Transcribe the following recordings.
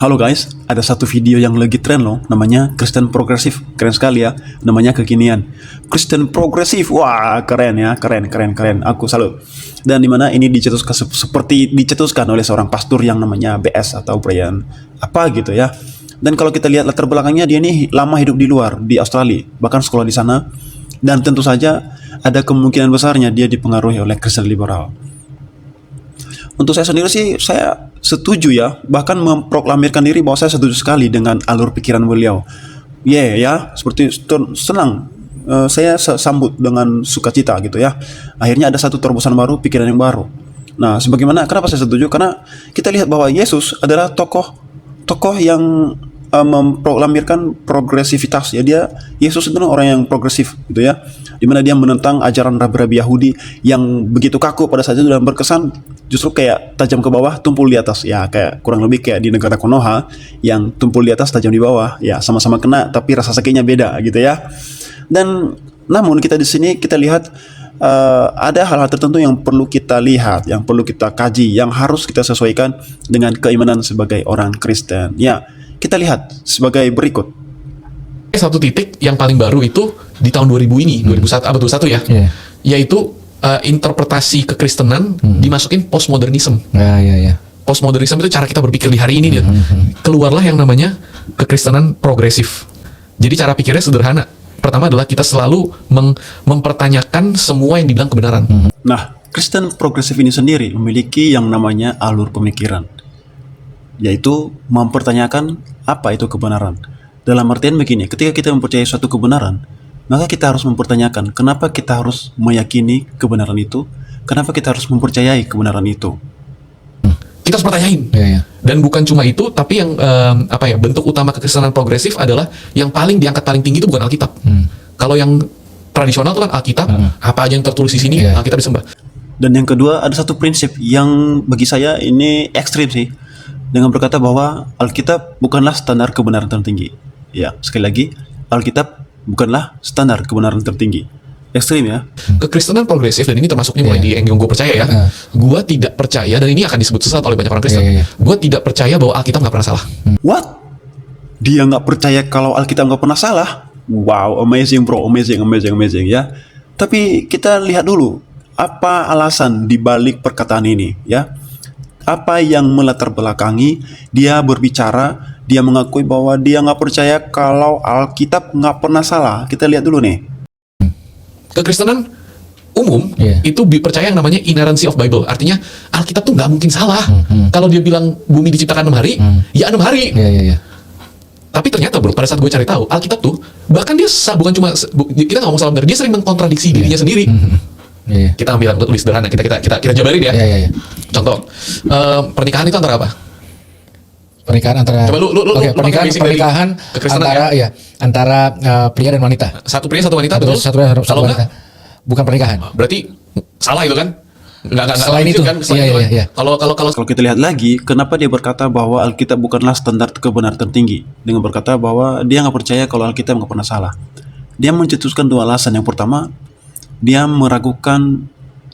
Halo guys, ada satu video yang lagi tren loh, namanya Kristen Progresif. Keren sekali ya, namanya kekinian. Kristen Progresif, wah keren ya, keren. Aku salut. Dan dimana ini dicetuskan seperti dicetuskan oleh seorang pastor yang namanya BS atau Brian apa gitu ya. Dan kalau kita lihat latar belakangnya, dia ini lama hidup di luar, di Australia, bahkan sekolah di sana. Dan tentu saja ada kemungkinan besarnya dia dipengaruhi oleh Kristen liberal. Untuk saya sendiri sih, saya setuju ya, bahkan memproklamirkan diri bahwa saya setuju sekali dengan alur pikiran beliau. Ya, seperti senang. Saya sambut dengan sukacita gitu ya. Akhirnya ada satu terobosan baru, pikiran yang baru. Nah, sebagaimana kenapa saya setuju? Karena kita lihat bahwa Yesus adalah tokoh yang memproklamirkan progresivitas ya. Yesus itu orang yang progresif gitu ya, dimana dia menentang ajaran rabi-rabi Yahudi yang begitu kaku pada saat itu dan berkesan justru kayak tajam ke bawah tumpul di atas ya, kayak kurang lebih kayak di negara Konoha yang tumpul di atas tajam di bawah ya, sama-sama kena tapi rasa sakitnya beda gitu ya. Dan namun kita di sini kita lihat ada hal-hal tertentu yang perlu kita lihat, yang perlu kita kaji, yang harus kita sesuaikan dengan keimanan sebagai orang Kristen ya. Kita lihat sebagai berikut. Satu titik yang paling baru itu di tahun 2000 ini, 2001, abad 21 ya, yaitu interpretasi kekristenan dimasukin postmodernism. Postmodernism itu cara kita berpikir di hari ini. Keluarlah yang namanya kekristenan progresif. Jadi cara pikirnya sederhana. Pertama adalah kita selalu mempertanyakan semua yang dibilang kebenaran. Nah, Kristen progresif ini sendiri memiliki yang namanya alur pemikiran, yaitu mempertanyakan apa itu kebenaran. Dalam artian begini, ketika kita mempercayai suatu kebenaran, maka kita harus mempertanyakan kenapa kita harus meyakini kebenaran itu, kenapa kita harus mempercayai kebenaran itu. Kita harus pertanyain. Dan bukan cuma itu, tapi yang bentuk utama kekristenan progresif adalah yang paling diangkat paling tinggi itu bukan Alkitab. Kalau yang tradisional itu kan Alkitab, apa aja yang tertulis di sini Alkitab disembah. Dan yang kedua, ada satu prinsip yang bagi saya ini ekstrim sih, dengan berkata bahwa Alkitab bukanlah standar kebenaran tertinggi. Ya, sekali lagi, Alkitab bukanlah standar kebenaran tertinggi. Ekstrim ya. Kekristenan progresif, dan ini termasuknya mulai di yang gue percaya ya. Gue tidak percaya, dan ini akan disebut sesat oleh banyak orang Kristen. Gue tidak percaya bahwa Alkitab nggak pernah salah. What? Dia nggak percaya kalau Alkitab nggak pernah salah? Wow, amazing bro, amazing ya. Tapi kita lihat dulu, apa alasan dibalik perkataan ini ya? Apa yang melatar belakangi dia berbicara, dia mengakui bahwa dia nggak percaya kalau Alkitab nggak pernah salah. Kita lihat dulu nih. Kekristenan umum itu percaya yang namanya inerrancy of Bible. Artinya Alkitab tuh nggak mungkin salah. Kalau dia bilang bumi diciptakan 6 hari, ya 6 hari. Tapi ternyata bro, pada saat gue cari tahu, Alkitab tuh bahkan dia bukan cuma kita nggak ngomong salah benar, dia sering mengkontradiksi dirinya sendiri. Kita ambil tulis sederhana, kita jabarin ya. Contoh, pernikahan itu antara apa? Pernikahan antara Coba lu pernikahan antara antara pria dan wanita. Satu pria satu wanita, betul? Satu pria satu wanita. Bukan pernikahan. Berarti salah itu kan? Nggak selain itu kan? Iya. Kalau kita lihat lagi, kenapa dia berkata bahwa Alkitab bukanlah standar kebenaran tertinggi, dengan berkata bahwa dia nggak percaya kalau Alkitab nggak pernah salah. Dia mencetuskan dua alasan. Yang pertama, dia meragukan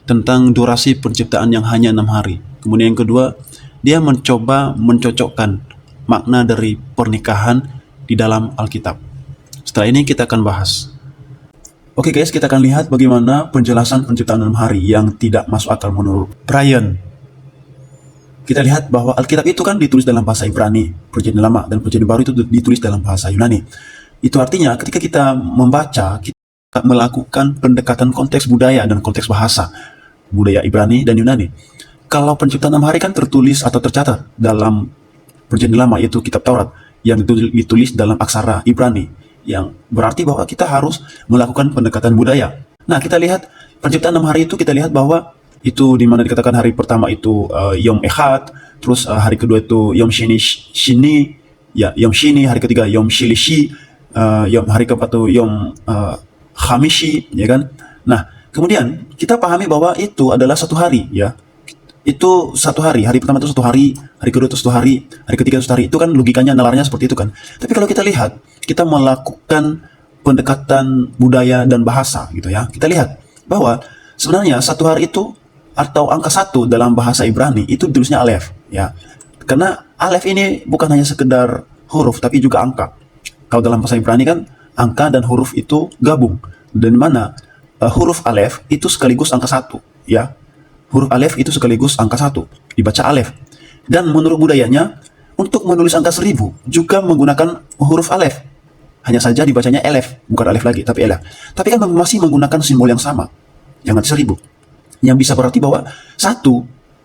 tentang durasi penciptaan yang hanya 6 hari. Kemudian yang kedua, dia mencoba mencocokkan makna dari pernikahan di dalam Alkitab. Setelah ini kita akan bahas. Oke guys, kita akan lihat bagaimana penjelasan penciptaan 6 hari yang tidak masuk akal menurut Brian. Kita lihat bahwa Alkitab itu kan ditulis dalam bahasa Ibrani, Perjanjian Lama, dan Perjanjian Baru itu ditulis dalam bahasa Yunani. Itu artinya ketika kita membaca, kita melakukan pendekatan konteks budaya dan konteks bahasa, budaya Ibrani dan Yunani. Kalau penciptaan 6 hari kan tertulis atau tercatat dalam Perjanjian Lama, yaitu kitab Taurat yang ditulis dalam aksara Ibrani, yang berarti bahwa kita harus melakukan pendekatan budaya. Nah, kita lihat penciptaan 6 hari itu, kita lihat bahwa itu di mana dikatakan hari pertama itu Yom Echad, terus hari kedua itu Yom Shini, Yom Shini, hari ketiga Yom Shilishi, hari keempat itu Yom Hamishi, ya kan? Nah, kemudian kita pahami bahwa itu adalah satu hari, ya. Itu satu hari. Hari pertama itu satu hari, hari kedua itu satu hari, hari ketiga itu satu hari. Itu kan logikanya, nalarnya seperti itu kan. Tapi kalau kita lihat, kita melakukan pendekatan budaya dan bahasa, gitu ya. Kita lihat bahwa sebenarnya satu hari itu atau angka 1 dalam bahasa Ibrani itu tulisnya Aleph, ya. Karena Alef ini bukan hanya sekedar huruf, tapi juga angka. Kalau dalam bahasa Ibrani kan, angka dan huruf itu gabung. Dan mana huruf alef itu sekaligus angka 1, ya. Huruf alef itu sekaligus angka 1, dibaca alef. Dan menurut budayanya, untuk menulis angka 1000 juga menggunakan huruf alef. Hanya saja dibacanya elef, bukan alef lagi, tapi elef. Tapi kan masih menggunakan simbol yang sama, yang arti 1000. Yang bisa berarti bahwa 1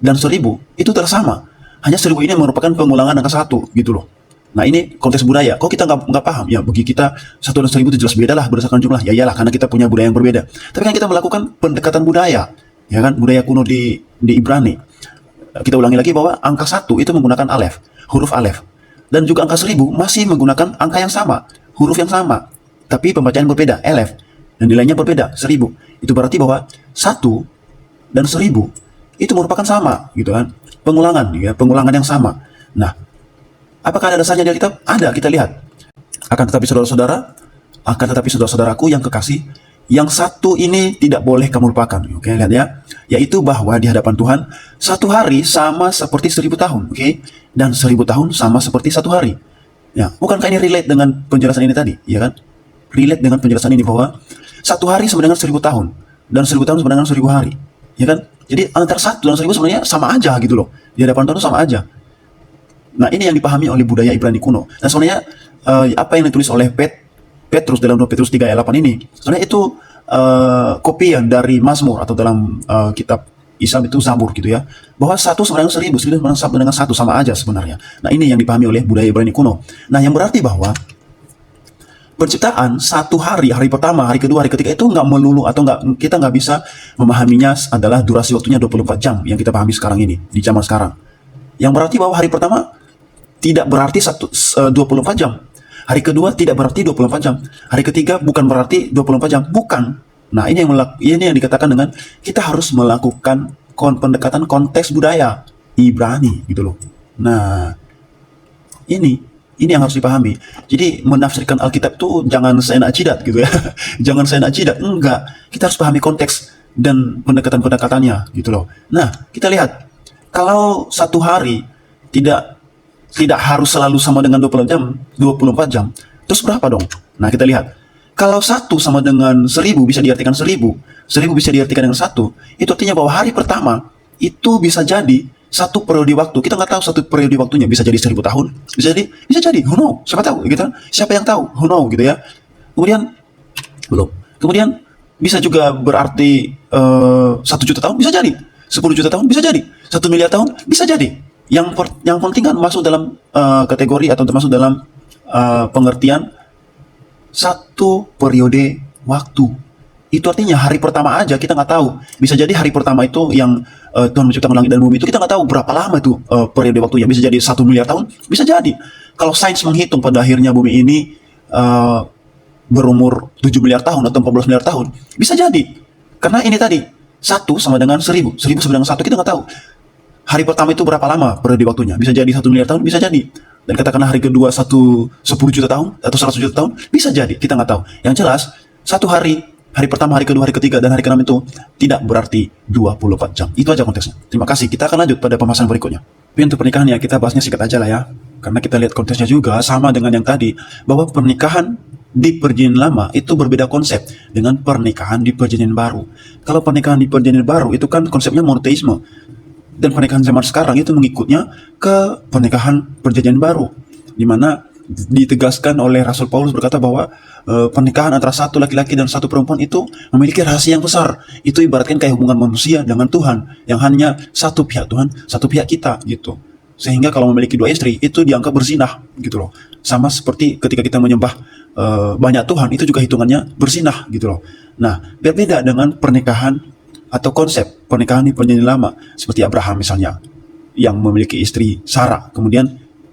dan 1000 itu tersama. Hanya 1000 ini merupakan pengulangan angka 1, gitu loh. Nah, ini konteks budaya. Kok kita nggak paham? Ya, bagi kita 1 dan 1000 itu jelas beda lah berdasarkan jumlah. Ya iyalah, karena kita punya budaya yang berbeda. Tapi kan kita melakukan pendekatan budaya, ya kan? Budaya kuno di Ibrani. Kita ulangi lagi bahwa angka 1 itu menggunakan alef, huruf alef. Dan juga angka 1000 masih menggunakan angka yang sama, huruf yang sama. Tapi pembacaan berbeda, elef. Dan nilainya berbeda, 1000. Itu berarti bahwa 1 dan 1000 itu merupakan sama, gitu kan? Pengulangan, ya, pengulangan yang sama. Nah, apakah ada dasarnya di Alkitab? Ada, kita lihat. Akan tetapi saudara-saudaraku yang kekasih, yang satu ini tidak boleh kamu lupakan. Oke, lihat ya. Yaitu bahwa di hadapan Tuhan, 1 hari sama seperti 1000 tahun. Oke, dan 1000 tahun sama seperti 1 hari. Ya, bukankah ini relate dengan penjelasan ini tadi? Ya kan? Relate dengan penjelasan ini bahwa 1 hari sama dengan 1000 tahun. Dan 1000 tahun sama dengan 1000 hari. Ya kan? Jadi antara 1 dan 1000 sebenarnya sama aja gitu loh. Di hadapan Tuhan itu sama aja. Nah, ini yang dipahami oleh budaya Ibrani kuno. Dan sebenarnya apa yang ditulis oleh Petrus dalam 2 Petrus 3 ayat 8 ini, sebenarnya itu kopian dari Mazmur atau dalam kitab Islam itu Zabur gitu ya. Bahwa 1 sama dengan 1000, 1000 sama dengan 1 sama aja sebenarnya. Nah, ini yang dipahami oleh budaya Ibrani kuno. Nah, yang berarti bahwa penciptaan 1 hari, hari pertama, hari kedua, hari ketiga itu nggak melulu atau kita nggak bisa memahaminya adalah durasi waktunya 24 jam yang kita pahami sekarang ini, di zaman sekarang. Yang berarti bahwa hari pertama tidak berarti 24 jam. Hari kedua tidak berarti 24 jam. Hari ketiga bukan berarti 24 jam. Bukan. Nah, ini yang dikatakan dengan kita harus melakukan pendekatan konteks budaya Ibrani gitu loh. Nah, ini yang harus dipahami. Jadi menafsirkan Alkitab itu jangan seenak jidat gitu ya. Jangan seenak jidat. Enggak. Kita harus pahami konteks dan pendekatan-pendekatannya gitu loh. Nah, kita lihat. Kalau 1 hari tidak harus selalu sama dengan 24 jam. Terus berapa dong? Nah, kita lihat. Kalau 1 sama dengan 1000 bisa diartikan 1000. 1000 bisa diartikan dengan 1. Itu artinya bahwa hari pertama itu bisa jadi 1 periode waktu. Kita nggak tahu 1 periode waktunya. Bisa jadi 1000 tahun. Bisa jadi. Who know? Siapa tahu gitu. Siapa yang tahu? Who know gitu ya. Kemudian bisa juga berarti 1 juta tahun bisa jadi. 10 juta tahun bisa jadi. 1 miliar tahun bisa jadi. Yang penting kan masuk dalam kategori atau termasuk dalam pengertian 1 periode waktu. Itu artinya hari pertama aja kita nggak tahu. Bisa jadi hari pertama itu yang Tuhan menciptakan langit dan bumi itu kita nggak tahu berapa lama itu periode waktunya. Bisa jadi 1 miliar tahun, bisa jadi. Kalau sains menghitung pada akhirnya bumi ini berumur 7 miliar tahun atau 14 miliar tahun, bisa jadi. Karena ini tadi 1 sama dengan 1000. 1000 sama dengan 1 kita nggak tahu. Hari pertama itu berapa lama periode waktunya? Bisa jadi 1 miliar tahun, bisa jadi. Dan katakanlah hari kedua 10 juta tahun atau 100 juta tahun, bisa jadi. Kita nggak tahu. Yang jelas, 1 hari pertama, hari kedua, hari ketiga, dan hari ke-6 itu tidak berarti 24 jam. Itu aja konteksnya. Terima kasih. Kita akan lanjut pada pembahasan berikutnya. Tapi untuk pernikahan ya, kita bahasnya singkat aja lah ya. Karena kita lihat konteksnya juga sama dengan yang tadi. Bahwa pernikahan di perjanjian lama itu berbeda konsep dengan pernikahan di perjanjian baru. Kalau pernikahan di perjanjian baru itu kan konsepnya monoteisme. Dan pernikahan zaman sekarang itu mengikutnya ke pernikahan perjanjian baru, di mana ditegaskan oleh Rasul Paulus berkata bahwa pernikahan antara 1 laki-laki dan 1 perempuan itu memiliki rahasia yang besar. Itu ibaratkan kayak hubungan manusia dengan Tuhan yang hanya 1 pihak Tuhan, 1 pihak kita gitu. Sehingga kalau memiliki 2 istri itu dianggap berzinah gitu loh. Sama seperti ketika kita menyembah banyak Tuhan, itu juga hitungannya berzinah gitu loh. Nah, berbeda dengan pernikahan atau konsep pernikahan di perjanjian lama seperti Abraham misalnya yang memiliki istri Sarah kemudian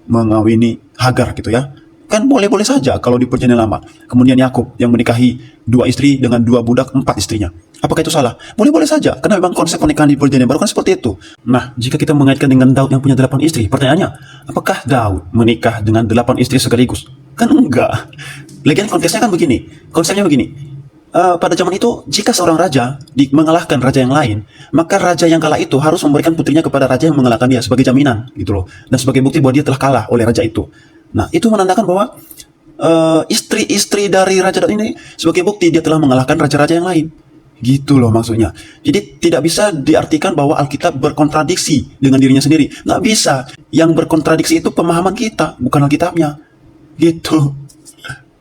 mengawini Hagar gitu ya. Kan boleh-boleh saja kalau di perjanjian lama. Kemudian Yakub yang menikahi 2 istri dengan 2 budak, 4 istrinya. Apakah itu salah? Boleh-boleh saja karena memang konsep pernikahan di perjanjian baru kan seperti itu. Nah, jika kita mengaitkan dengan Daud yang punya 8 istri, pertanyaannya, apakah Daud menikah dengan 8 istri sekaligus? Kan enggak. Lagian konteksnya kan begini. Konsepnya begini. pada zaman itu jika seorang raja mengalahkan raja yang lain, maka raja yang kalah itu harus memberikan putrinya kepada raja yang mengalahkan dia sebagai jaminan gitu loh, dan sebagai bukti bahwa dia telah kalah oleh raja itu. Nah, itu menandakan bahwa istri-istri dari raja ini sebagai bukti dia telah mengalahkan raja-raja yang lain. Gitu loh maksudnya. Jadi tidak bisa diartikan bahwa Alkitab berkontradiksi dengan dirinya sendiri. Nggak bisa. Yang berkontradiksi itu pemahaman kita, bukan Alkitabnya. Gitu.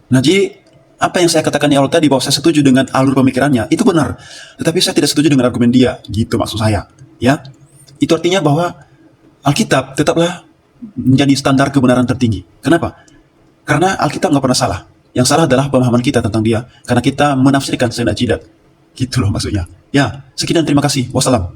Nah, jadi apa yang saya katakan di awal tadi bahwa saya setuju dengan alur pemikirannya, itu benar. Tetapi saya tidak setuju dengan argumen dia. Gitu maksud saya. Ya. Itu artinya bahwa Alkitab tetaplah menjadi standar kebenaran tertinggi. Kenapa? Karena Alkitab nggak pernah salah. Yang salah adalah pemahaman kita tentang dia. Karena kita menafsirkan seenak jidat. Gitu loh maksudnya. Ya, sekian, terima kasih. Wassalam.